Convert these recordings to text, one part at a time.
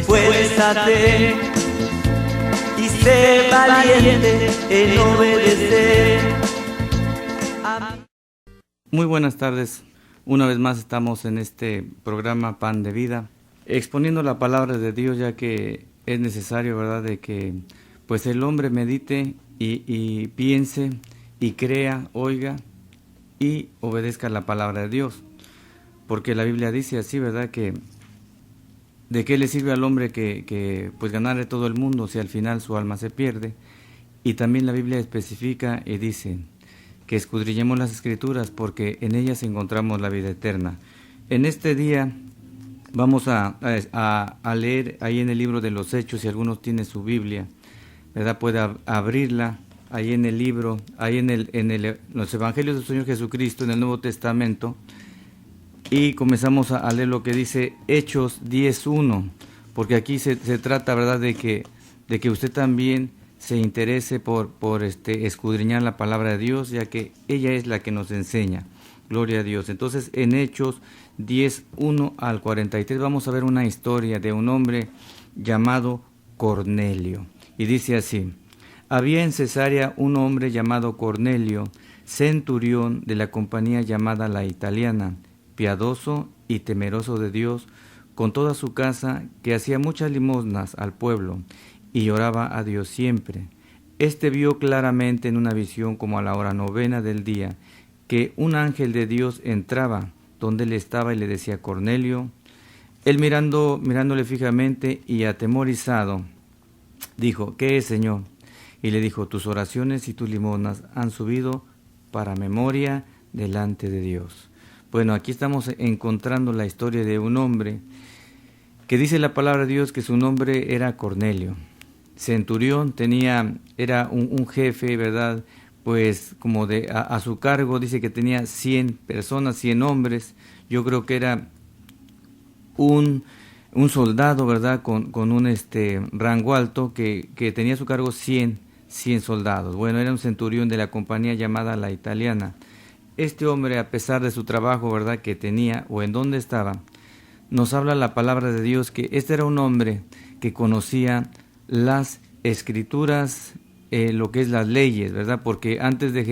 Esfuérzate y sé valiente en obedecer a mí. Muy buenas tardes. Una vez más estamos en este programa Pan de Vida, exponiendo la palabra de Dios, ya que es necesario, ¿verdad?, de que pues el hombre medite y piense y crea, oiga y obedezca la palabra de Dios. Porque la Biblia dice así, ¿verdad?, que ¿de qué le sirve al hombre que pues ganare todo el mundo si al final su alma se pierde? Y también la Biblia especifica y dice que escudriñemos las Escrituras porque en ellas encontramos la vida eterna. En este día vamos a leer ahí en el libro de los Hechos, si alguno tiene su Biblia, ¿verdad?, puede abrirla ahí en el libro, ahí en los Evangelios del Señor Jesucristo, en el Nuevo Testamento. Y comenzamos a leer lo que dice Hechos 10:1, porque aquí se trata, ¿verdad?, de que usted también se interese por escudriñar la palabra de Dios, ya que ella es la que nos enseña. Gloria a Dios. Entonces, en Hechos 10:1 al 43 vamos a ver una historia de un hombre llamado Cornelio. Y dice así: había en Cesarea un hombre llamado Cornelio, centurión de la compañía llamada La Italiana, piadoso y temeroso de Dios, con toda su casa, que hacía muchas limosnas al pueblo y oraba a Dios siempre. Este vio claramente en una visión, como a la hora 9 del día, que un ángel de Dios entraba donde él estaba y le decía: Cornelio. Él mirándole fijamente y atemorizado, dijo: ¿qué es, Señor? Y le dijo: tus oraciones y tus limosnas han subido para memoria delante de Dios. Bueno, aquí estamos encontrando la historia de un hombre que dice la palabra de Dios que su nombre era Cornelio. Centurión, era un jefe, ¿verdad?, pues como a su cargo dice que tenía 100 personas, 100 hombres. Yo creo que era un soldado, ¿verdad?, con un rango alto, que tenía a su cargo 100 soldados. Bueno, era un centurión de la compañía llamada La Italiana. Este hombre, a pesar de su trabajo, ¿verdad?, que tenía o en donde estaba, nos habla la palabra de Dios que este era un hombre que conocía las Escrituras, lo que es las leyes, ¿verdad? Porque antes de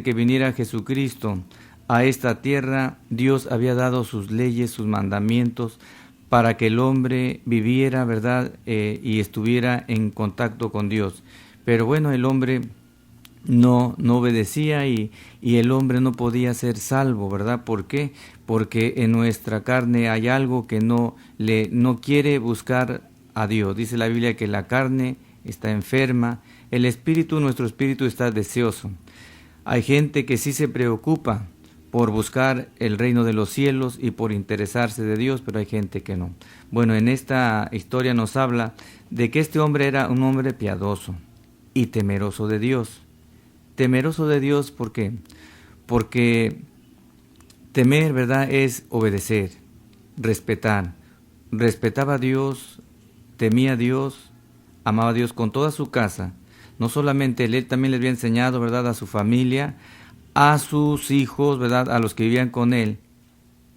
que viniera Jesucristo a esta tierra, Dios había dado sus leyes, sus mandamientos, para que el hombre viviera, ¿verdad?, y estuviera en contacto con Dios. Pero bueno, el hombre no obedecía y el hombre no podía ser salvo, ¿verdad? ¿Por qué? Porque en nuestra carne hay algo que no quiere buscar a Dios. Dice la Biblia que la carne está enferma, nuestro espíritu está deseoso. Hay gente que sí se preocupa por buscar el reino de los cielos y por interesarse de Dios, pero hay gente que no. Bueno, en esta historia nos habla de que este hombre era un hombre piadoso y temeroso de Dios. Temeroso de Dios, ¿por qué? Porque temer, ¿verdad?, es obedecer, respetar. Respetaba a Dios, temía a Dios, amaba a Dios con toda su casa. No solamente él también le había enseñado, ¿verdad?, a su familia, a sus hijos, ¿verdad?, a los que vivían con él,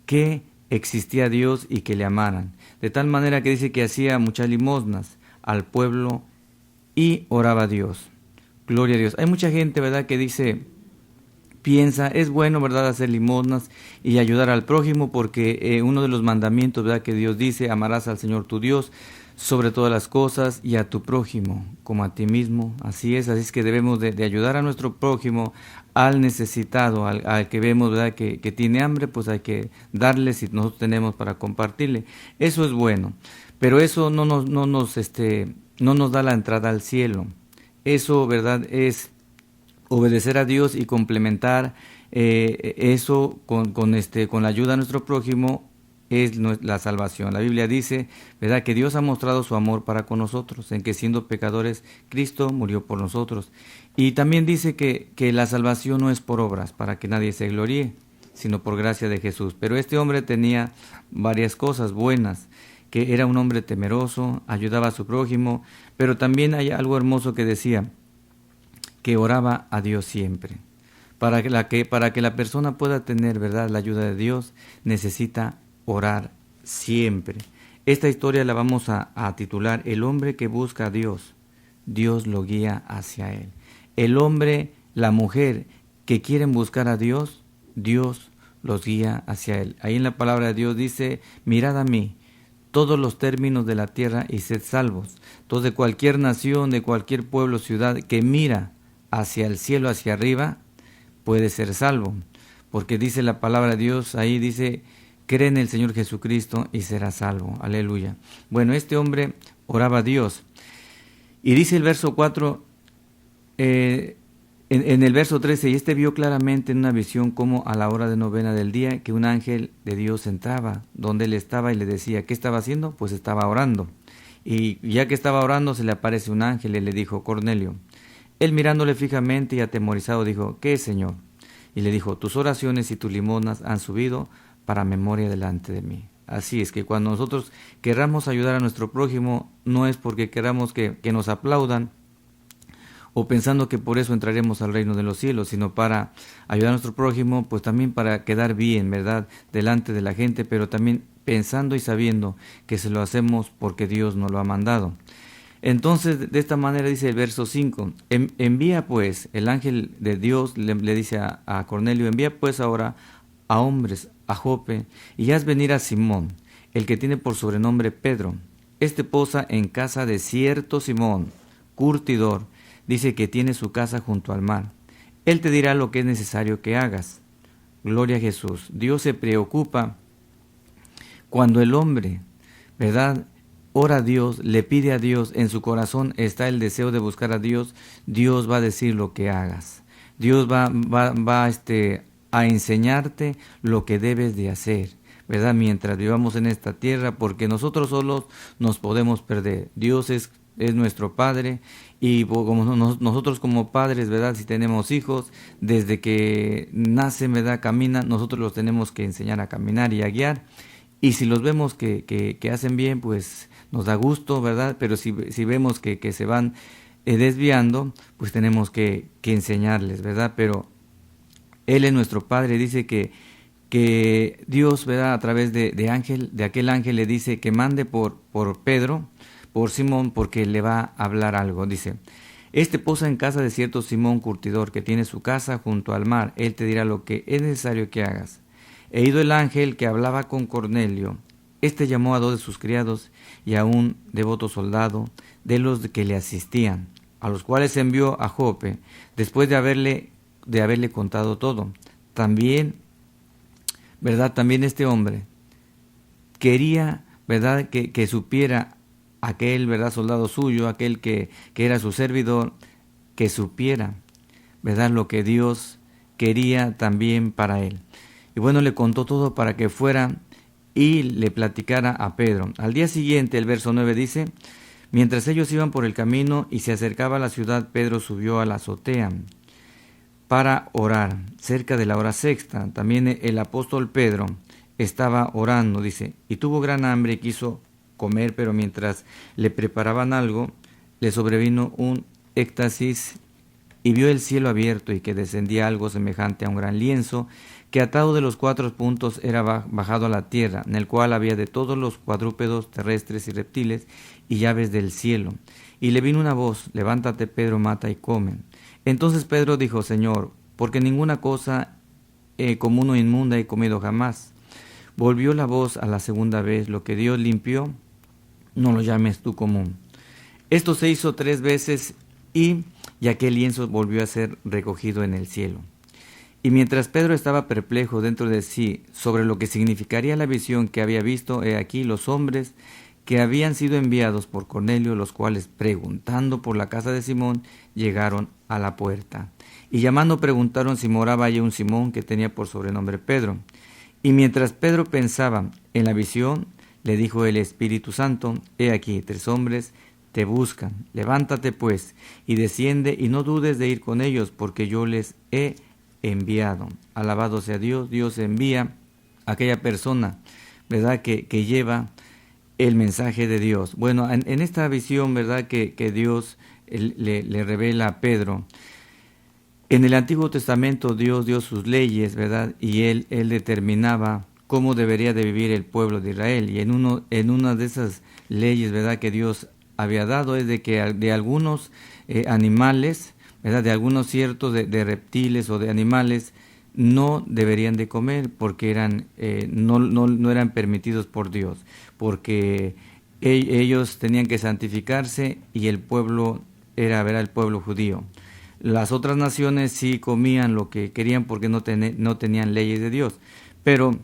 que existía Dios y que le amaran. De tal manera que dice que hacía muchas limosnas al pueblo y oraba a Dios. Gloria a Dios. Hay mucha gente, ¿verdad?, que piensa, es bueno, ¿verdad?, hacer limosnas y ayudar al prójimo, porque uno de los mandamientos, ¿verdad?, que Dios dice: amarás al Señor tu Dios sobre todas las cosas y a tu prójimo como a ti mismo. Así es que debemos de ayudar a nuestro prójimo, al necesitado, al que vemos, ¿verdad?, que tiene hambre, pues hay que darle si nosotros tenemos para compartirle. Eso es bueno, pero eso no nos da la entrada al cielo. Eso, ¿verdad?, es obedecer a Dios y complementar eso con la ayuda a nuestro prójimo, es la salvación. La Biblia dice, ¿verdad?, que Dios ha mostrado su amor para con nosotros, en que siendo pecadores, Cristo murió por nosotros. Y también dice que la salvación no es por obras, para que nadie se gloríe, sino por gracia de Jesús. Pero este hombre tenía varias cosas buenas, que era un hombre temeroso, ayudaba a su prójimo, pero también hay algo hermoso que decía, que oraba a Dios siempre. Para que la persona pueda tener, ¿verdad?, la ayuda de Dios, necesita orar siempre. Esta historia la vamos a titular El hombre que busca a Dios, Dios lo guía hacia él. El hombre, la mujer que quieren buscar a Dios, Dios los guía hacia él. Ahí en la palabra de Dios dice, mirad a mí, todos los términos de la tierra y sed salvos. Entonces, de cualquier nación, de cualquier pueblo, ciudad que mira hacia el cielo, hacia arriba, puede ser salvo. Porque dice la palabra de Dios, ahí dice, cree en el Señor Jesucristo y será salvo. Aleluya. Bueno, este hombre oraba a Dios. Y dice el verso 4, en el verso 13, y este vio claramente en una visión como a la hora de novena del día que un ángel de Dios entraba donde él estaba y le decía, ¿qué estaba haciendo? Pues estaba orando. Y ya que estaba orando se le aparece un ángel y le dijo, Cornelio. Él mirándole fijamente y atemorizado dijo, ¿qué es, Señor? Y le dijo, tus oraciones y tus limosnas han subido para memoria delante de mí. Así es que cuando nosotros querramos ayudar a nuestro prójimo, no es porque queramos que nos aplaudan, o pensando que por eso entraremos al reino de los cielos, sino para ayudar a nuestro prójimo, pues también para quedar bien, ¿verdad?, delante de la gente, pero también pensando y sabiendo que se lo hacemos porque Dios nos lo ha mandado. Entonces, de esta manera dice el verso 5, envía pues, el ángel de Dios le dice a Cornelio, envía pues ahora a hombres a Jope y haz venir a Simón, el que tiene por sobrenombre Pedro. Este posa en casa de cierto Simón, curtidor, dice que tiene su casa junto al mar. Él te dirá lo que es necesario que hagas. Gloria a Jesús. Dios se preocupa cuando el hombre, ¿verdad?, ora a Dios, le pide a Dios, en su corazón está el deseo de buscar a Dios, Dios va a decir lo que hagas. Dios va a enseñarte lo que debes de hacer, ¿verdad?, mientras vivamos en esta tierra, porque nosotros solos nos podemos perder. Dios es nuestro Padre, y como nosotros como padres, ¿verdad?, si tenemos hijos, desde que nacen, ¿verdad?, caminan, nosotros los tenemos que enseñar a caminar y a guiar, y si los vemos que hacen bien, pues nos da gusto, ¿verdad?, pero si vemos que se van desviando, pues tenemos que enseñarles, ¿verdad?, pero Él es nuestro Padre. Dice que Dios, ¿verdad?, a través de aquel ángel le dice que mande por Pedro, por Simón, porque le va a hablar algo. Dice, este posa en casa de cierto Simón curtidor, que tiene su casa junto al mar. Él te dirá lo que es necesario que hagas. He ido el ángel que hablaba con Cornelio. Este llamó a 2 de sus criados y a un devoto soldado de los que le asistían, a los cuales envió a Jope, después de haberle contado todo. También, ¿verdad?, también este hombre quería, ¿verdad?, que supiera aquel, ¿verdad?, soldado suyo, aquel que era su servidor, que supiera, ¿verdad?, lo que Dios quería también para él. Y bueno, le contó todo para que fuera y le platicara a Pedro. Al día siguiente, el verso 9 dice, mientras ellos iban por el camino y se acercaba a la ciudad, Pedro subió a la azotea para orar, cerca de la hora sexta. También el apóstol Pedro estaba orando, dice, y tuvo gran hambre y quiso comer, pero mientras le preparaban algo, le sobrevino un éxtasis y vio el cielo abierto y que descendía algo semejante a un gran lienzo, que atado de los 4 puntos era bajado a la tierra, en el cual había de todos los cuadrúpedos terrestres y reptiles y aves del cielo. Y le vino una voz, levántate Pedro, mata y come. Entonces Pedro dijo, Señor, porque ninguna cosa común o inmunda he comido jamás. Volvió la voz a la segunda vez, lo que Dios limpió, no lo llames tú común. Esto se hizo 3 veces y aquel lienzo volvió a ser recogido en el cielo. Y mientras Pedro estaba perplejo dentro de sí sobre lo que significaría la visión que había visto, he aquí los hombres que habían sido enviados por Cornelio, los cuales, preguntando por la casa de Simón, llegaron a la puerta. Y llamando preguntaron si moraba allí un Simón que tenía por sobrenombre Pedro. Y mientras Pedro pensaba en la visión, le dijo el Espíritu Santo, he aquí 3 hombres te buscan, levántate pues, y desciende, y no dudes de ir con ellos, porque yo les he enviado. Alabado sea Dios. Dios envía a aquella persona, ¿verdad?, que lleva el mensaje de Dios. Bueno, en esta visión, ¿verdad?, que Dios le revela a Pedro, en el Antiguo Testamento Dios dio sus leyes, ¿verdad?, y él determinaba cómo debería de vivir el pueblo de Israel. Y en una de esas leyes, ¿verdad?, que Dios había dado, es de que de algunos animales, ¿verdad?, de algunos ciertos de reptiles o de animales, no deberían de comer porque no eran permitidos por Dios, porque ellos tenían que santificarse y el pueblo era el pueblo judío. Las otras naciones sí comían lo que querían porque no tenían leyes de Dios. Pero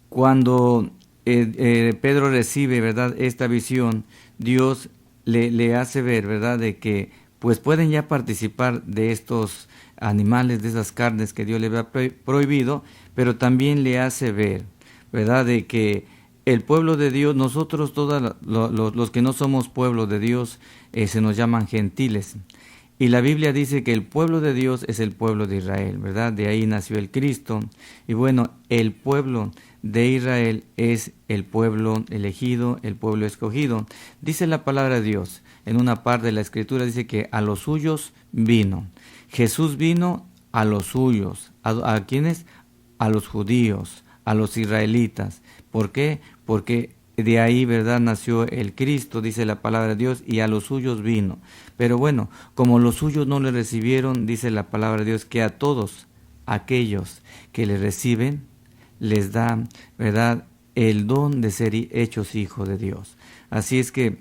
cuando Pedro recibe, ¿verdad?, esta visión, Dios le hace ver, ¿verdad?, de que pues pueden ya participar de estos animales, de esas carnes que Dios le había prohibido, pero también le hace ver, ¿verdad?, de que el pueblo de Dios, nosotros todos los que no somos pueblo de Dios, se nos llaman gentiles. Y la Biblia dice que el pueblo de Dios es el pueblo de Israel, ¿verdad? De ahí nació el Cristo. Y bueno, el pueblo de Israel es el pueblo elegido, el pueblo escogido. Dice la palabra de Dios, en una parte de la Escritura dice que a los suyos vino. Jesús vino a los suyos. ¿A quiénes? A los judíos, a los israelitas. ¿Por qué? Porque de ahí, ¿verdad?, nació el Cristo, dice la palabra de Dios, y a los suyos vino. Pero bueno, como los suyos no le recibieron, dice la palabra de Dios, que a todos aquellos que le reciben, les da, ¿verdad?, el don de ser hechos hijos de Dios. Así es que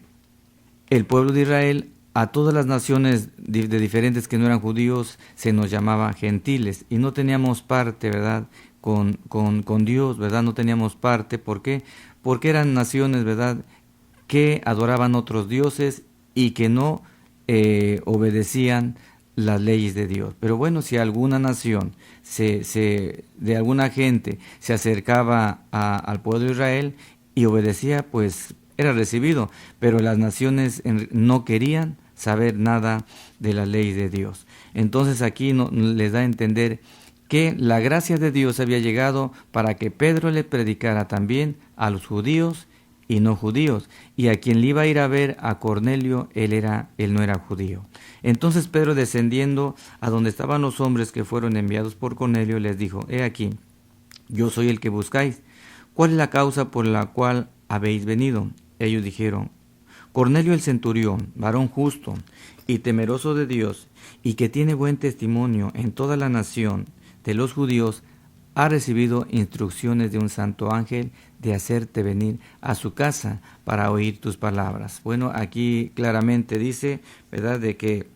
el pueblo de Israel, a todas las naciones de diferentes que no eran judíos, se nos llamaba gentiles, y no teníamos parte, ¿verdad?, con Dios, ¿verdad? No teníamos parte. ¿Por qué? Porque eran naciones, ¿verdad?, que adoraban otros dioses y que no obedecían las leyes de Dios. Pero bueno, si alguna nación, de alguna gente, se acercaba al pueblo de Israel y obedecía, pues era recibido. Pero las naciones no querían saber nada de la ley de Dios. Entonces aquí les da a entender que la gracia de Dios había llegado para que Pedro le predicara también a los judíos y no judíos, y a quien le iba a ir a ver, a Cornelio, él no era judío. Entonces Pedro, descendiendo a donde estaban los hombres que fueron enviados por Cornelio, les dijo: he aquí, yo soy el que buscáis. ¿Cuál es la causa por la cual habéis venido? Ellos dijeron: Cornelio el centurión, varón justo y temeroso de Dios, y que tiene buen testimonio en toda la nación de los judíos, ha recibido instrucciones de un santo ángel de hacerte venir a su casa para oír tus palabras. Bueno, aquí claramente dice, ¿verdad?, de que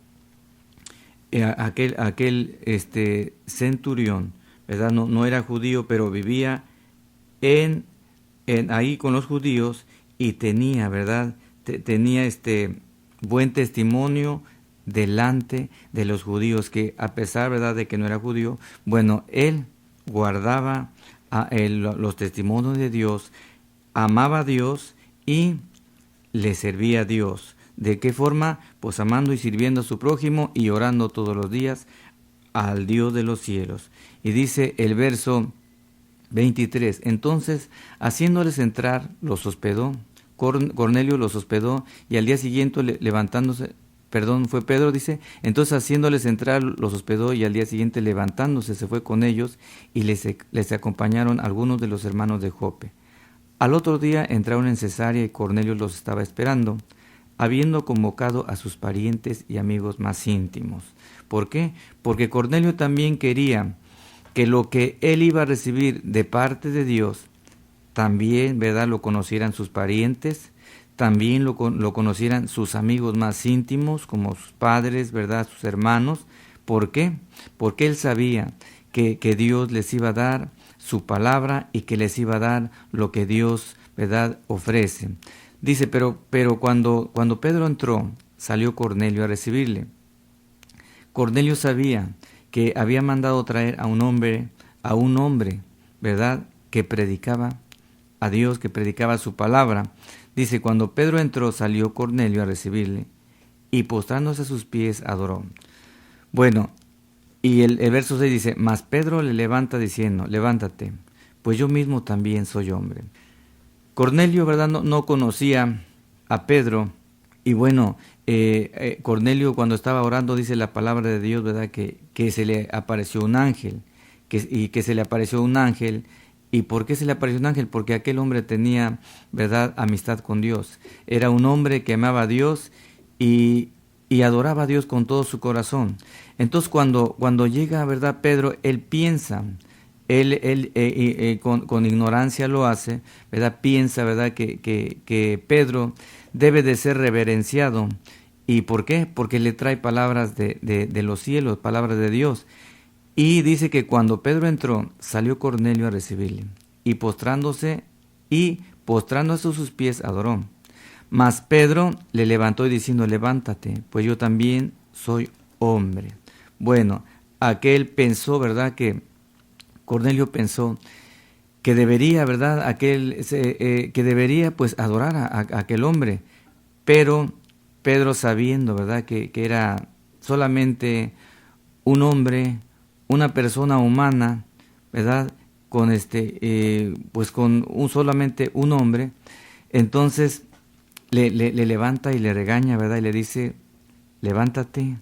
aquel centurión, ¿verdad?, no era judío, pero vivía ahí con los judíos y tenía, ¿verdad?, tenía buen testimonio delante de los judíos, que a pesar, ¿verdad?, de que no era judío, bueno, él guardaba los testimonios de Dios, amaba a Dios y le servía a Dios. ¿De qué forma? Pues amando y sirviendo a su prójimo y orando todos los días al Dios de los cielos. Y dice el verso 23, entonces, haciéndoles entrar, los hospedó. Cornelio los hospedó, y al día siguiente levantándose, fue Pedro, dice, entonces haciéndoles entrar los hospedó, y al día siguiente levantándose se fue con ellos, y les acompañaron algunos de los hermanos de Jope. Al otro día entraron en Cesarea y Cornelio los estaba esperando, habiendo convocado a sus parientes y amigos más íntimos. ¿Por qué? Porque Cornelio también quería que lo que él iba a recibir de parte de Dios, también, ¿verdad?, lo conocieran sus parientes, también lo conocieran sus amigos más íntimos, como sus padres, ¿verdad?, sus hermanos. ¿Por qué? Porque él sabía que Dios les iba a dar su palabra y que les iba a dar lo que Dios, ¿verdad?, ofrece. Dice, pero cuando Pedro entró, salió Cornelio a recibirle. Cornelio sabía que había mandado traer a un hombre, ¿verdad?, que predicaba a Dios, que predicaba su palabra. Dice, cuando Pedro entró, salió Cornelio a recibirle, y postrándose a sus pies, adoró. Bueno, y el verso 6 dice, mas Pedro le levanta diciendo, levántate, pues yo mismo también soy hombre. Cornelio, ¿verdad?, no conocía a Pedro, y bueno, Cornelio cuando estaba orando, dice la palabra de Dios, ¿verdad?, que se le apareció un ángel, y ¿Y por qué se le apareció un ángel? Porque aquel hombre tenía, ¿verdad?, amistad con Dios. Era un hombre que amaba a Dios y adoraba a Dios con todo su corazón. Entonces cuando llega, ¿verdad?, Pedro, él piensa, con ignorancia lo hace, ¿verdad?, piensa, ¿verdad?, que Pedro debe de ser reverenciado. ¿Y por qué? Porque le trae palabras de los cielos, palabras de Dios. Y dice que cuando Pedro entró, salió Cornelio a recibirle, y postrándose a sus pies adoró. Mas Pedro le levantó y diciendo, levántate, pues yo también soy hombre. Bueno, aquel pensó, ¿verdad?, que Cornelio pensó que debería, ¿verdad?, que debería pues adorar a aquel hombre. Pero Pedro, sabiendo, ¿verdad?, que era solamente un hombre, una persona humana, ¿verdad?, pues con solamente un hombre, entonces le levanta y le regaña, ¿verdad?, y le dice, levántate,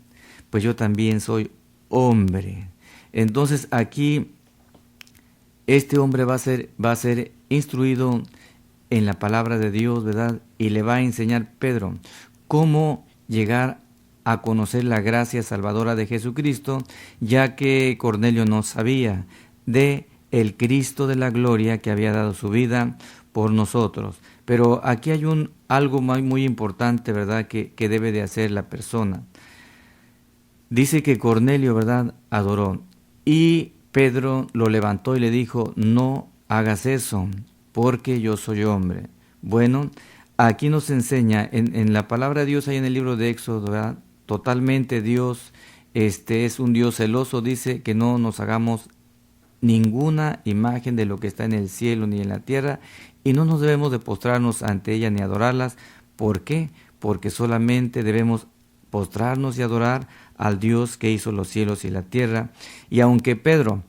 pues yo también soy hombre. Entonces aquí este hombre va a ser instruido en la palabra de Dios, ¿verdad?, y le va a enseñar Pedro cómo llegar a conocer la gracia salvadora de Jesucristo, ya que Cornelio no sabía de el Cristo de la gloria que había dado su vida por nosotros. Pero aquí hay algo muy importante, ¿verdad?, que debe de hacer la persona. Dice que Cornelio, ¿verdad?, adoró, y Pedro lo levantó y le dijo, no hagas eso, porque yo soy hombre. Bueno, aquí nos enseña, en la palabra de Dios, ahí en el libro de Éxodo, ¿verdad?, totalmente Dios es un Dios celoso, dice que no nos hagamos ninguna imagen de lo que está en el cielo ni en la tierra, y no nos debemos de postrarnos ante ella ni adorarlas. ¿Por qué? Porque solamente debemos postrarnos y adorar al Dios que hizo los cielos y la tierra. Y aunque Pedro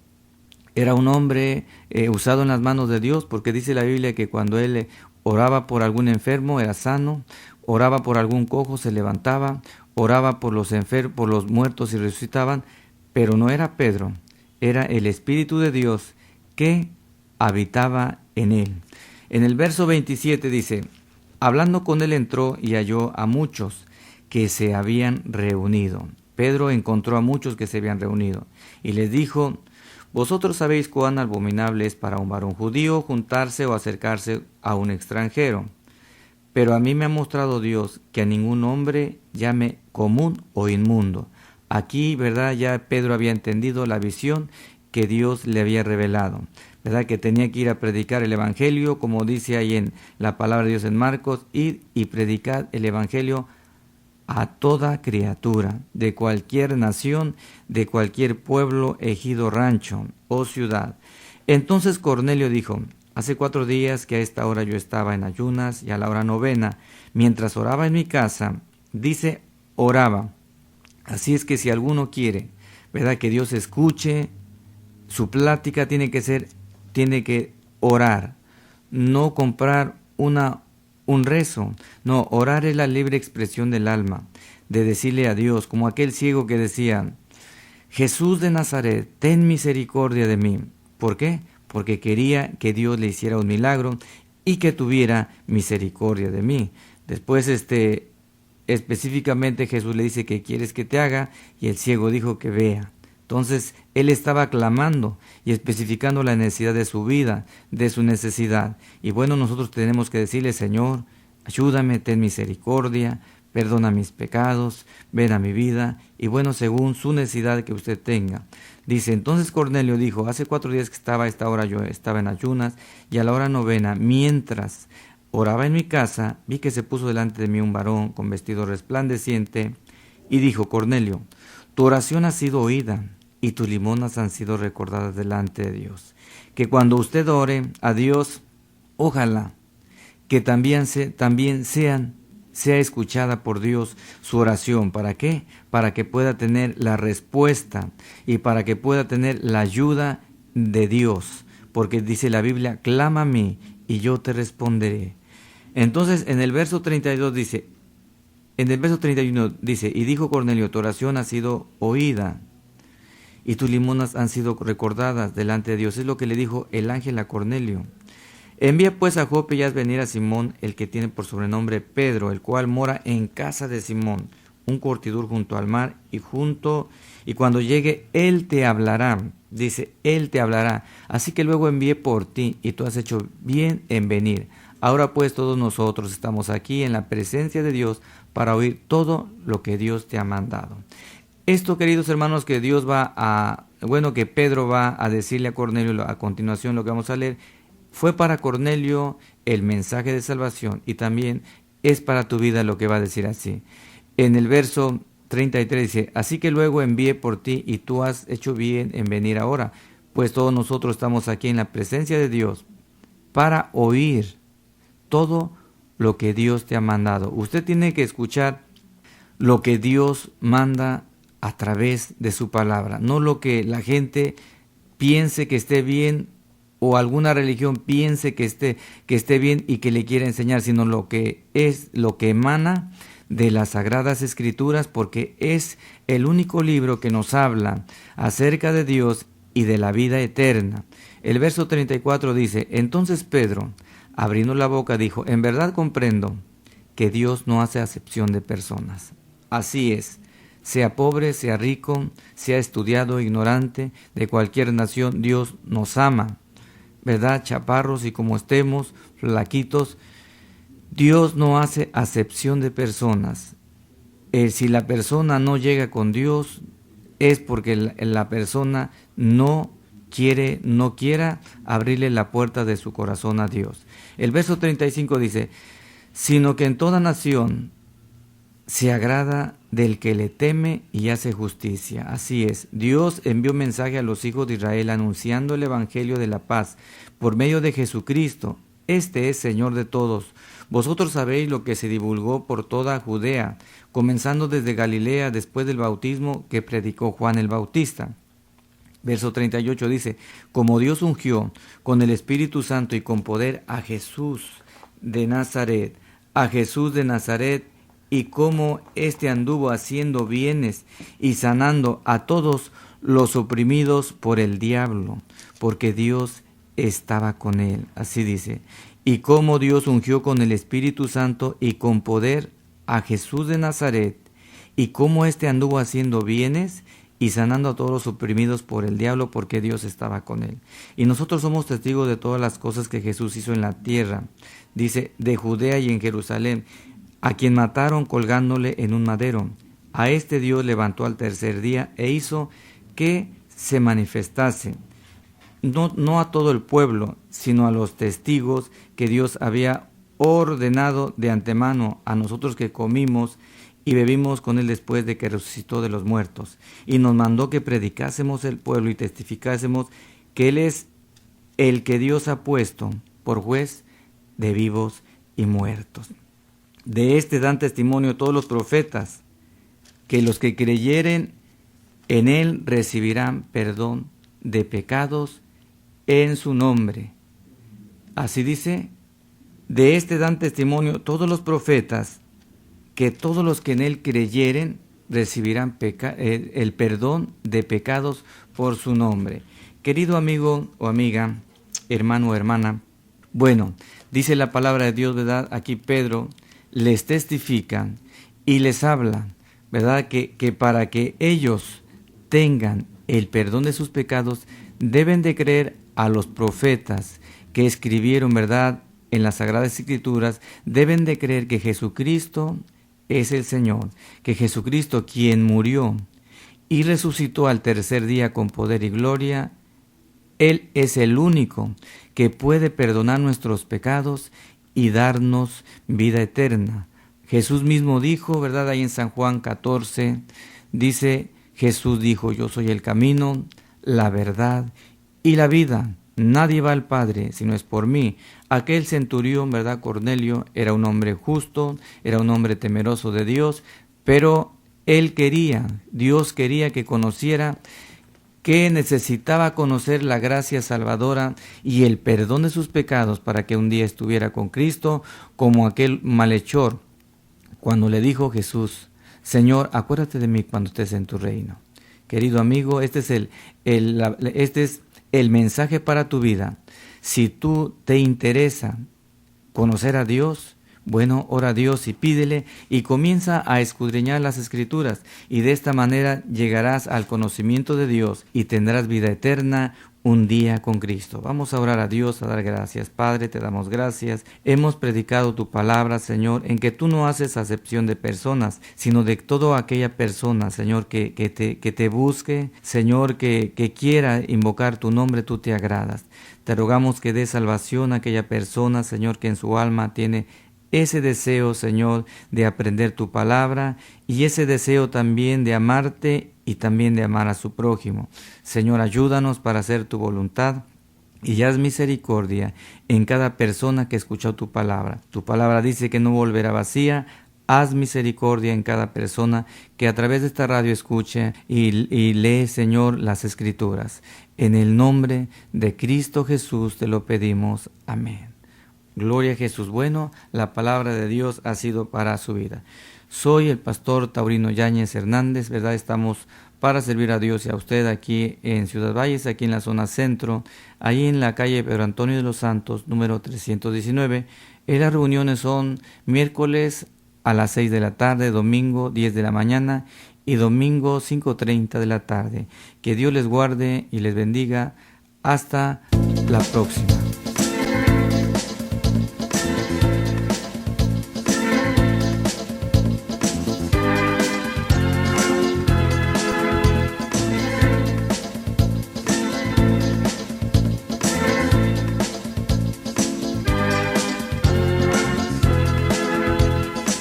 era un hombre usado en las manos de Dios, porque dice la Biblia que cuando él oraba por algún enfermo era sano, oraba por algún cojo se levantaba, oraba por los por los muertos y resucitaban, pero no era Pedro, era el Espíritu de Dios que habitaba en él. En el verso 27 dice, hablando con él entró y halló a muchos que se habían reunido. Pedro encontró a muchos que se habían reunido y les dijo, vosotros sabéis cuán abominable es para un varón judío juntarse o acercarse a un extranjero. Pero a mí me ha mostrado Dios que a ningún hombre llame común o inmundo. Aquí, ¿verdad?, ya Pedro había entendido la visión que Dios le había revelado, ¿verdad?, que tenía que ir a predicar el Evangelio, como dice ahí en la palabra de Dios en Marcos, ir y predicar el Evangelio a toda criatura, de cualquier nación, de cualquier pueblo, ejido, rancho o ciudad. Entonces Cornelio dijo, hace 4 días que a esta hora yo estaba en ayunas y a la hora 9, mientras oraba en mi casa, dice, oraba. Así es que si alguno quiere, ¿verdad?, que Dios escuche, su plática tiene que orar, no comprar un rezo. No, orar es la libre expresión del alma, de decirle a Dios, como aquel ciego que decía, Jesús de Nazaret, ten misericordia de mí. ¿Por qué? Porque quería que Dios le hiciera un milagro y que tuviera misericordia de mí. Después específicamente Jesús le dice, ¿qué quieres que te haga? Y el ciego dijo que vea. Entonces él estaba clamando y especificando la necesidad de su vida, de su necesidad. Y bueno, nosotros tenemos que decirle, Señor, ayúdame, ten misericordia, perdona mis pecados, ven a mi vida, y bueno, según su necesidad que usted tenga. Dice, entonces Cornelio dijo, hace 4 días que estaba a esta hora yo estaba en ayunas, y a la hora 9, mientras oraba en mi casa, vi que se puso delante de mí un varón con vestido resplandeciente, y dijo, Cornelio, tu oración ha sido oída, y tus limonas han sido recordadas delante de Dios. Que cuando usted ore a Dios, ojalá que también sea escuchada por Dios su oración. ¿Para qué? Para que pueda tener la respuesta y para que pueda tener la ayuda de Dios. Porque dice la Biblia, clama a mí y yo te responderé. Entonces en el verso 32 dice, en el verso 31 dice, y dijo Cornelio, tu oración ha sido oída y tus limosnas han sido recordadas delante de Dios. Es lo que le dijo el ángel a Cornelio. Envía pues a Jope y haz venir a Simón, el que tiene por sobrenombre Pedro, el cual mora en casa de Simón, un curtidor junto al mar, y cuando llegue él te hablará. Dice, él te hablará. Así que luego envié por ti, y tú has hecho bien en venir. Ahora pues todos nosotros estamos aquí en la presencia de Dios para oír todo lo que Dios te ha mandado. Esto, queridos hermanos, que que Pedro va a decirle a Cornelio a continuación, lo que vamos a leer, fue para Cornelio el mensaje de salvación, y también es para tu vida lo que va a decir así. En el verso 33 dice, así que luego envié por ti y tú has hecho bien en venir ahora, pues todos nosotros estamos aquí en la presencia de Dios para oír todo lo que Dios te ha mandado. Usted tiene que escuchar lo que Dios manda a través de su palabra, no lo que la gente piense que esté bien o alguna religión piense que esté bien y que le quiera enseñar, sino lo que emana de las Sagradas Escrituras, porque es el único libro que nos habla acerca de Dios y de la vida eterna. El verso 34 dice, entonces Pedro, abriendo la boca, dijo, en verdad comprendo que Dios no hace acepción de personas. Así es, sea pobre, sea rico, sea estudiado, ignorante, de cualquier nación, Dios nos ama, ¿verdad? Chaparros y como estemos, flaquitos, Dios no hace acepción de personas. Si la persona no llega con Dios, es porque la persona no quiera abrirle la puerta de su corazón a Dios. El verso 35 dice, sino que en toda nación se agrada del que le teme y hace justicia. Así es, Dios envió mensaje a los hijos de Israel anunciando el evangelio de la paz por medio de Jesucristo. Este es Señor de todos. Vosotros sabéis lo que se divulgó por toda Judea, comenzando desde Galilea después del bautismo que predicó Juan el Bautista. Verso 38 dice, como Dios ungió con el Espíritu Santo y con poder a Jesús de Nazaret, y cómo éste anduvo haciendo bienes y sanando a todos los oprimidos por el diablo, porque Dios estaba con él. Así dice, y cómo Dios ungió con el Espíritu Santo y con poder a Jesús de Nazaret, y cómo éste anduvo haciendo bienes y sanando a todos los oprimidos por el diablo, porque Dios estaba con él. Y nosotros somos testigos de todas las cosas que Jesús hizo en la tierra. Dice, de Judea y en Jerusalén, a quien mataron colgándole en un madero. A este Dios levantó al tercer día e hizo que se manifestase, no a todo el pueblo, sino a los testigos que Dios había ordenado de antemano, a nosotros que comimos y bebimos con él después de que resucitó de los muertos. Y nos mandó que predicásemos el pueblo y testificásemos que él es el que Dios ha puesto por juez de vivos y muertos. De este dan testimonio todos los profetas, que los que creyeren en él recibirán perdón de pecados en su nombre. Así dice, de este dan testimonio todos los profetas, que todos los que en él creyeren recibirán el perdón de pecados por su nombre. Querido amigo o amiga, hermano o hermana, bueno, dice la palabra de Dios, ¿verdad? Aquí Pedro les testifica y les habla, ¿verdad? Que para que ellos tengan el perdón de sus pecados, deben de creer a los profetas que escribieron, ¿verdad?, en las Sagradas Escrituras. Deben de creer que Jesucristo es el Señor, que Jesucristo, quien murió y resucitó al tercer día con poder y gloria, Él es el único que puede perdonar nuestros pecados y darnos vida eterna. Jesús mismo dijo, ¿verdad?, ahí en San Juan 14, dice, Jesús dijo, yo soy el camino, la verdad y la vida. Nadie va al Padre si no es por mí. Aquel centurión, ¿verdad?, Cornelio, era un hombre justo, era un hombre temeroso de Dios, pero Dios quería que conociera que necesitaba conocer la gracia salvadora y el perdón de sus pecados para que un día estuviera con Cristo, como aquel malhechor, cuando le dijo Jesús, Señor, acuérdate de mí cuando estés en tu reino. Querido amigo, este es el mensaje para tu vida. Si tú te interesa conocer a Dios, bueno, ora a Dios y pídele y comienza a escudriñar las Escrituras, y de esta manera llegarás al conocimiento de Dios y tendrás vida eterna un día con Cristo. Vamos a orar a Dios, a dar gracias. Padre, te damos gracias. Hemos predicado tu palabra, Señor, en que tú no haces acepción de personas, sino de toda aquella persona, Señor, que te busque, Señor, que quiera invocar tu nombre, tú te agradas. Te rogamos que dé salvación a aquella persona, Señor, que en su alma tiene ese deseo, Señor, de aprender tu palabra y ese deseo también de amarte y también de amar a su prójimo. Señor, ayúdanos para hacer tu voluntad y haz misericordia en cada persona que escuchó tu palabra. Tu palabra dice que no volverá vacía. Haz misericordia en cada persona que a través de esta radio escuche y lee, Señor, las Escrituras. En el nombre de Cristo Jesús te lo pedimos. Amén. Gloria a Jesús. Bueno, la palabra de Dios ha sido para su vida. Soy el pastor Taurino Yáñez Hernández, ¿verdad? Estamos para servir a Dios y a usted aquí en Ciudad Valles, aquí en la zona centro, ahí en la calle Pedro Antonio de los Santos, número 319. Las reuniones son miércoles a las 6 de la tarde, domingo 10 de la mañana y domingo 5:30 de la tarde. Que Dios les guarde y les bendiga. Hasta la próxima.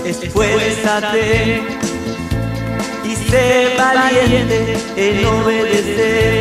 Esfuérzate y sé valiente en obedecer